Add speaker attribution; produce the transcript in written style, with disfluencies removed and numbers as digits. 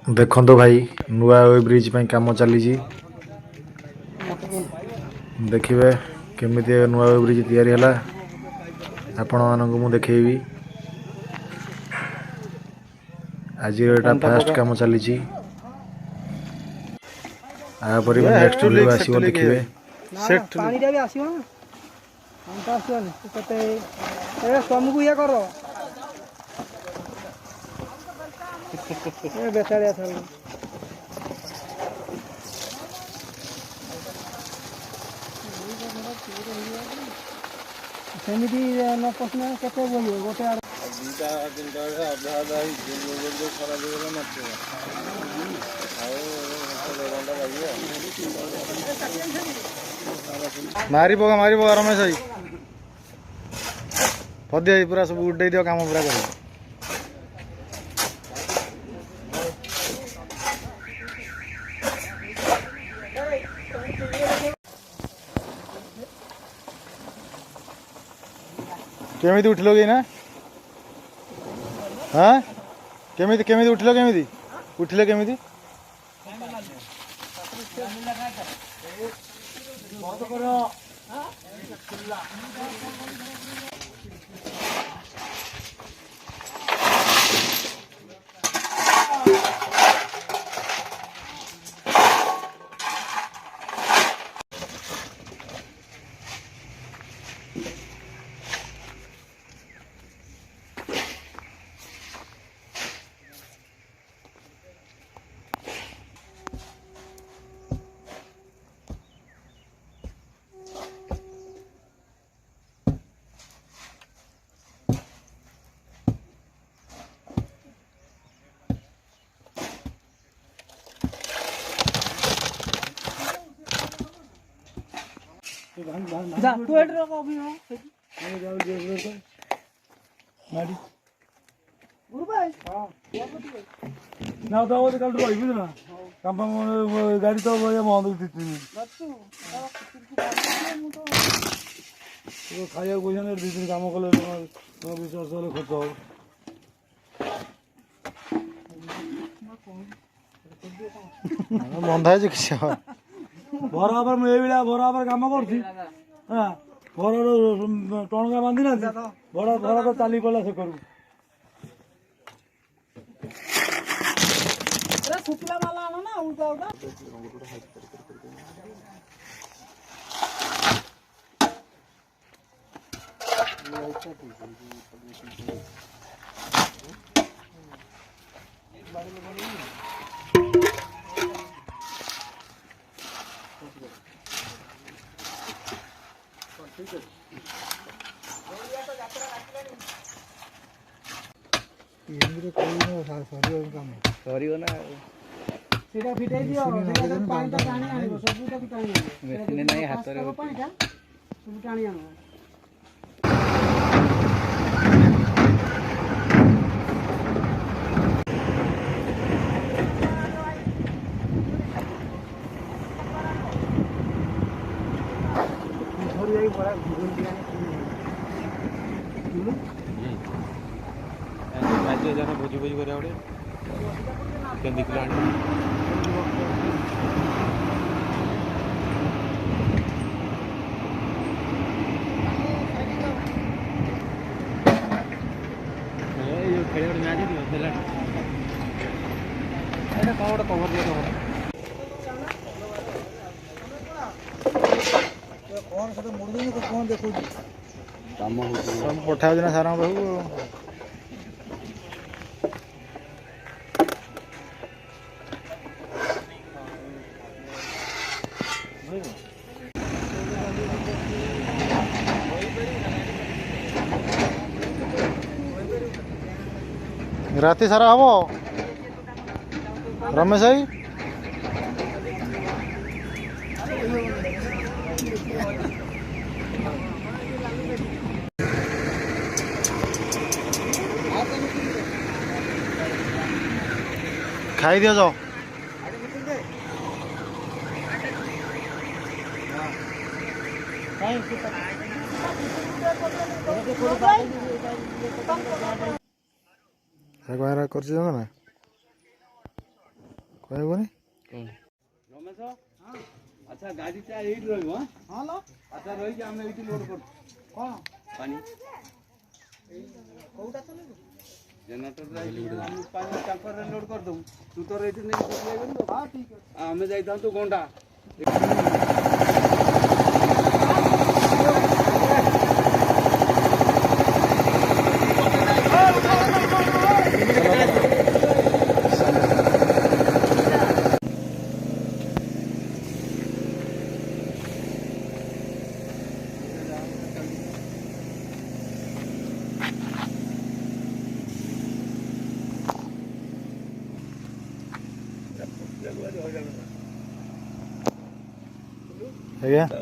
Speaker 1: देखो भाई नुआ ब्रिज कम चली देखिए केमी नुआ ब्रिज या आपण मानक देखी आज एटा फास्ट कम चली आपर भी नेक्स्ट वीडियो आसो देखिए
Speaker 2: तुमको ये करो बेचारिया सेमिति न पसना केते बोलियो गोटे आ दुटा तीनटा आधा आधा ही जो खरा देला मत मारी बोगा रमेश भाई पदे पूरा सब उड़े दियो काम पूरा कर केमिति उठलो कि ना हाँ केमिति केमिति उठलो केमिति उठले केमिति जा तू एड रो अभी हो मैं जाऊ जे तो गाड़ी गुरु भाई हां ना तो वो कल भाई बुझना काम गाड़ी तो ये बंद उठी बच्चू तो खाया कोई ने दी दिन काम कले तो विश्वास वाले खर्च हो बंधा है किसी बराबर मैं बराबर काम कर टणका बांधी ना बड़ा बड़ा तो चाली पड़ा से करू शुक्ला वाला आना ना उल्टा उल्टा सरियो ना सीधा फिटाई दियो सेटा पानी ता टाणी आनिबो सबुटा भी टाणी आनिबो मेसिन नाही हात रे पानी ता सब टाणी आनिबो थोड़ी जाई बड़ा घुगुन दियाने राज्य जाना भोजी भोजी करे आवडे केंदी किलो ये खेले और मैच दियो देला एटा कवर कवर दियो कौन से मुड़ देनी को कौन देखो काम हो सब पठा देना सारा बाबू राति सारा हम रमेश भाई खाई दिया जाओ कर
Speaker 1: କହିବନି
Speaker 2: ରମେଶ ଆଚ୍ଛା ଗାଡ଼ିଟା ଏଇଠି ରହିବ ହଁ ଆଚ୍ଛା ରହିକି ଆମେ ଏଇଠି ଲୋଡ୍ କରୁଛୁ କ'ଣ ପାଣି କୋଉଟା ଚଲେଇବୁ ଜେନେରେଟର ଆମେ ପାଣି ଟ୍ୟାଙ୍କରରେ ଲୋଡ୍ କରିଦେବୁ ତୁ ତୋର ଏଇଠି ନେଇକି ସପ୍ଲାଇ କରିବୁ ହଁ ଠିକ୍ ଅଛି ଆମେ ଯାଇଥାନ୍ତୁ ଗଣ୍ଡା
Speaker 1: ଆଜ୍ଞା